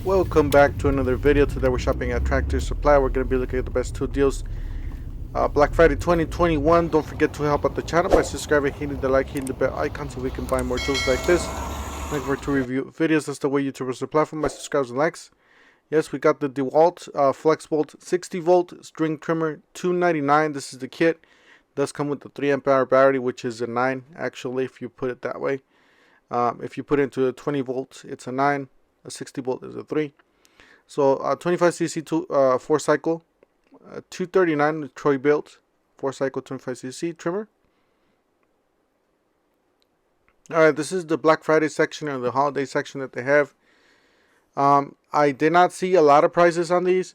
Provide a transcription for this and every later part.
Welcome back to another video. Today we're shopping at Tractor Supply. We're going to be looking at the best 2 deals. Black Friday 2021. Don't forget to help out the channel by subscribing, hitting the like, hitting the bell icon so we can buy more tools like this. Looking for to review videos. That's the way YouTubers supply from my subscribers and likes. Yes, we got the DeWalt FlexVolt 60 volt string trimmer, $2.99. This is the kit. It does come with the 3 amp hour battery, which is a 9 actually if you put it that way. If you put it into a 20 volts, it's a 9. A 60 volt is a 3. So 25cc 4 cycle, 239 Troy built 4 cycle 25cc trimmer. Alright, this is the Black Friday section or the holiday section that they have. I did not see a lot of prices on these.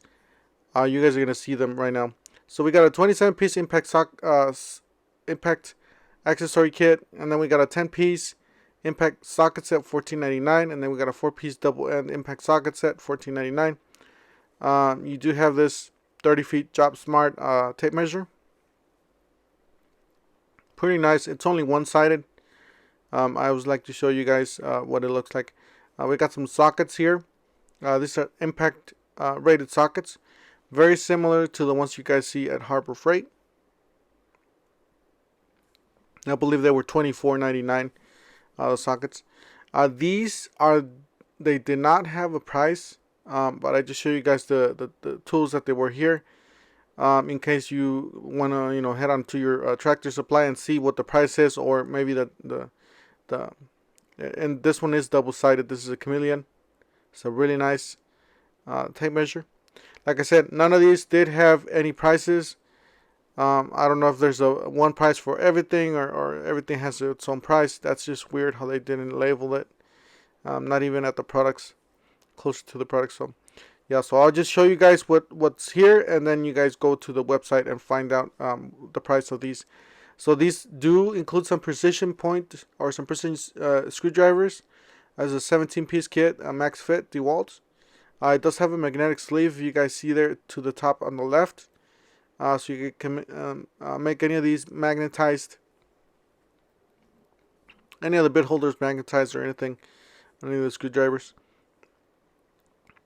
You guys are gonna see them right now. So we got a 27 piece impact impact accessory kit, and then we got a 10 piece impact socket set, $14.99, and then we got a 4-piece double end impact socket set, $14.99. You do have this 30 feet Job Smart tape measure. Pretty nice. It's only one-sided. I always like to show you guys what it looks like. We got some sockets here. These are impact rated sockets, very similar to the ones you guys see at Harbor Freight. I believe they were $24.99. The sockets. They did not have a price, but I just show you guys the tools that they were here, in case you want to head on to your Tractor Supply and see what the price is, or maybe and this one is double-sided. This is a chameleon. It's a really nice tape measure. Like I said, none of these did have any prices. I don't know if there's a one price for everything, or everything has its own price. That's just weird how they didn't label it. Not even at the products, closer to the products. So yeah, so I'll just show you guys what's here, and then you guys go to the website and find out the price of these. So these do include some precision point or some precision screwdrivers, as a 17 piece kit, a max fit DeWalt. It does have a magnetic sleeve, you guys see there to the top on the left. So you can make any of these magnetized, any of the bit holders magnetized, or anything, any of the screwdrivers.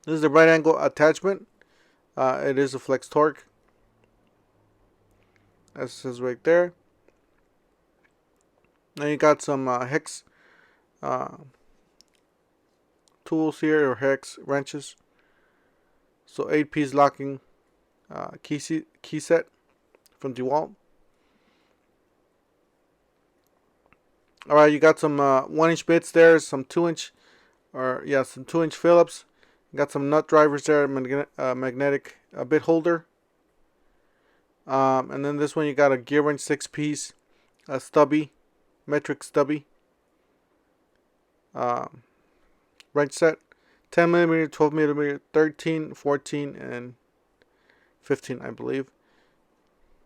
This is the right angle attachment. It is a flex torque, as it says right there. Then you got some hex tools here, or hex wrenches. So 8-piece locking key set from DeWalt. Alright, you got some 1-inch bits there, some 2-inch, some 2-inch Phillips. You got some nut drivers there, magnetic bit holder. And then this one you got a gear wrench 6-piece stubby, metric stubby wrench set. 10mm, 12mm, 13, 14, and 15, I believe.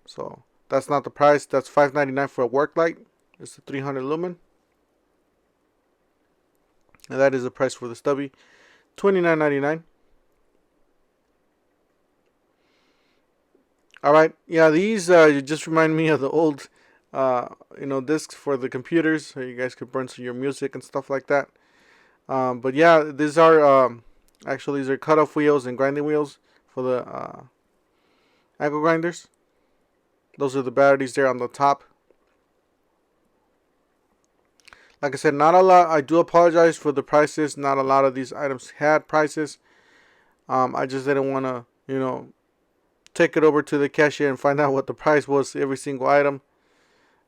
So that's not the price. That's $5.99 for a work light. It's a 300 lumen, and that is the price for the stubby, $29.99. All right, yeah, these just remind me of the old discs for the computers, so you guys could burn some your music and stuff like that. But yeah, these are actually, these are cutoff wheels and grinding wheels for the angle grinders. Those are the batteries there on the top. Like I said, not a lot. I do apologize for the prices. Not a lot of these items had prices. I just didn't want to, take it over to the cashier and find out what the price was every single item.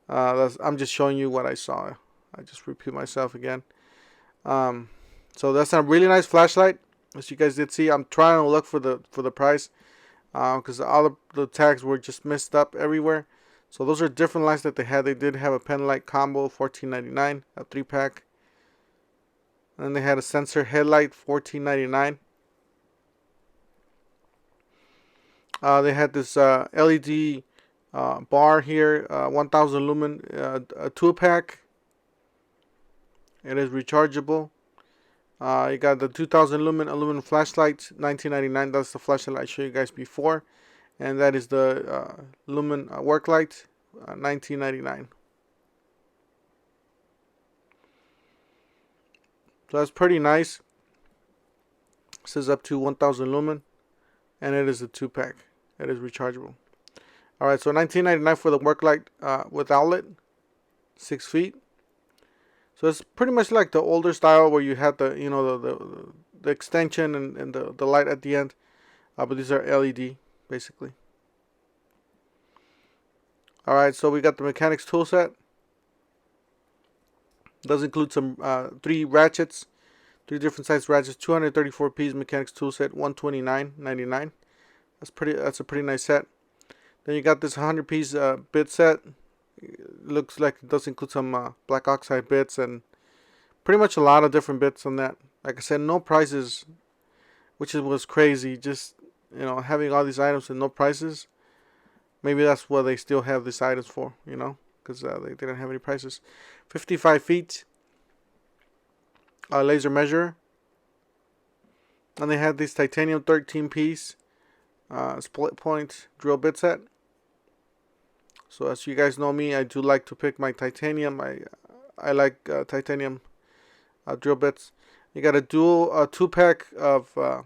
I'm just showing you what I saw. I just repeat myself again. So that's a really nice flashlight, as you guys did see. I'm trying to look for the price, because all of the tags were just messed up everywhere. So those are different lights that they had. They did have a pen light combo, $14.99, a 3-pack. And then they had a sensor headlight, $14.99. They had this LED bar here, 1000 lumen, a 2-pack. It is rechargeable. You got the 2000 lumen aluminum flashlight, $19.99. That's the flashlight I showed you guys before. And that is the lumen work light, $19.99. So that's pretty nice. says up to 1000 lumen, and it is a 2-pack. It is rechargeable. Alright, so $19.99 for the work light with outlet, 6 feet. So it's pretty much like the older style where you had the, you know, the extension and the light at the end. But these are LED basically. Alright, so we got the mechanics tool set. Does include some 3 ratchets, 3 different size ratchets, 234 piece mechanics tool set, $129.99. That's a pretty nice set. Then you got this 100 piece bit set. Looks like it does include some black oxide bits and pretty much a lot of different bits on that. Like I said, no prices, which was crazy. Just, you know, having all these items and no prices. Maybe that's what they still have these items for, you know, because they didn't have any prices. 55 feet laser measure, and they had this titanium 13 piece split point drill bit set. So as you guys know me, I do like to pick my titanium. I like titanium drill bits. You got a dual 2-pack of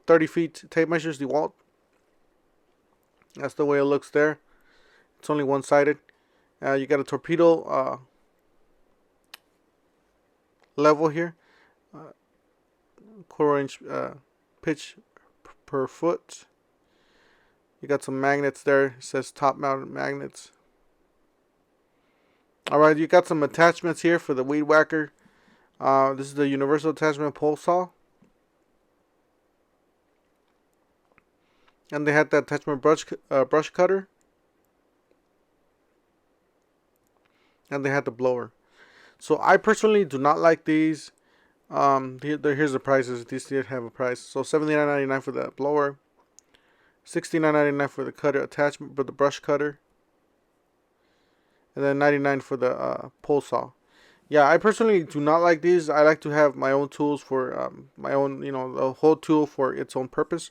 30 feet tape measures, DeWalt. That's the way it looks there. It's only one-sided. You got a torpedo level here, 1/4 inch pitch per foot. You got some magnets there. It says top mounted magnets. Alright, you got some attachments here for the weed whacker. This is the universal attachment pole saw. And they had the attachment brush cutter. And they had the blower. So I personally do not like these. Here's the prices. These did have a price. So $79.99 for the blower, $69.99 for the cutter attachment, for the brush cutter, and then $99 for the pole saw. Yeah, I personally do not like these. I like to have my own tools for my own, you know, the whole tool for its own purpose.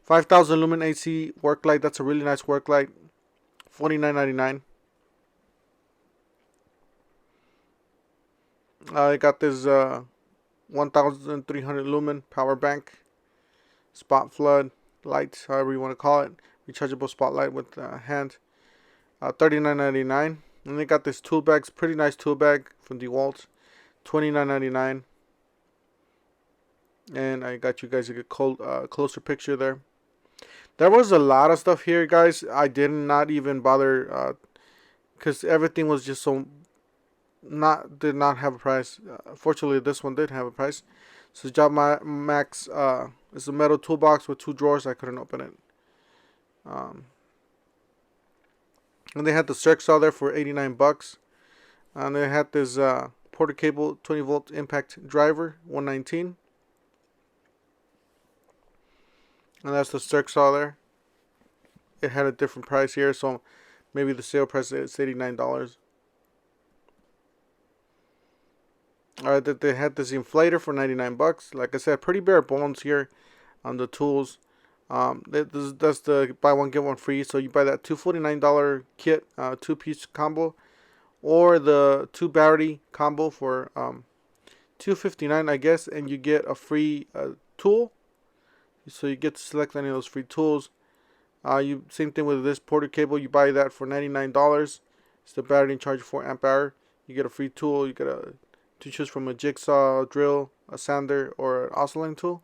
5000 lumen AC work light. That's a really nice work light. $49.99. I got this 1300 lumen power bank, spot flood light, however you want to call it, rechargeable spotlight with hand, $39.99. And they got this tool bags, pretty nice tool bag from DeWalt, $29.99. And I got you guys a good closer picture there. There was a lot of stuff here, guys. I did not even bother because everything was just so did not have a price. Fortunately, this one did have a price. So Job Max is a metal toolbox with 2 drawers. I couldn't open it. And they had the circ saw there for $89. And they had this Porter cable 20 volt impact driver, $119. And that's the circ saw there. It had a different price here, so maybe the sale price is $89. Alright, that they had this inflator for $99. Like I said, pretty bare bones here on the tools. That's the buy one get one free. So you buy that $249 kit, 2-piece combo, or the 2 battery combo for $259, I guess, and you get a free tool. So you get to select any of those free tools. Same thing with this Porter cable. You buy that for $99. It's the battery and charger 4 amp hour. You get a free tool. You get to choose from a jigsaw, drill, a sander, or an oscillating tool.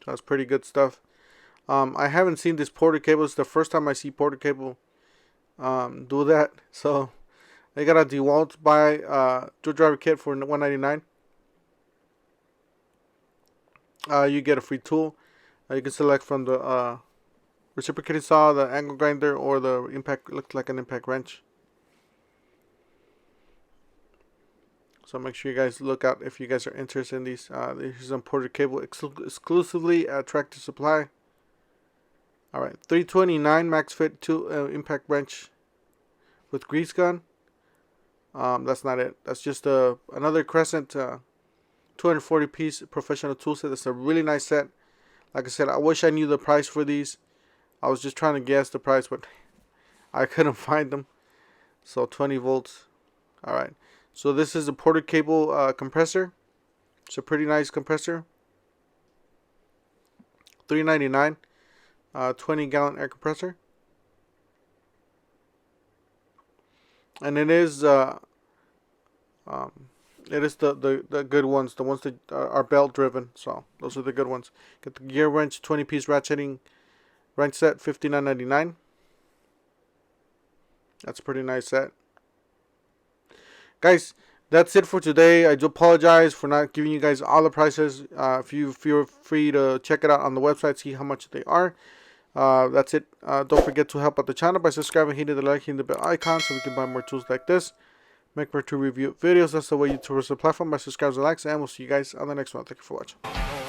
So that's pretty good stuff. I haven't seen this Porter cable. It's the first time I see Porter cable do that. So they got a DeWalt drill driver kit for $199. You get a free tool. You can select from the reciprocating saw, the angle grinder, or the impact. Looks like an impact wrench. So make sure you guys look out if you guys are interested in these. Here's some Porter cable exclusively at Tractor Supply. Alright, $329 max fit 2 impact wrench with grease gun. That's not it. That's just another Crescent 240 piece professional tool set. That's a really nice set. Like I said, I wish I knew the price for these. I was just trying to guess the price, but I couldn't find them. So 20 volts. Alright. So this is a porter cable compressor. It's a pretty nice compressor. $3.99, 20-gallon air compressor. And it is the good ones, the ones that are belt driven. So those are the good ones. Get the gear wrench, 20-piece ratcheting wrench set, $59.99. That's a pretty nice set. Guys, that's it for today. I do apologize for not giving you guys all the prices. If you feel free to check it out on the website, see how much they are. That's it. Don't forget to help out the channel by subscribing, hitting the like, hitting the bell icon so we can buy more tools like this. Make more to review videos. That's the way you towards the platform by subscribing and likes. And we'll see you guys on the next one. Thank you for watching.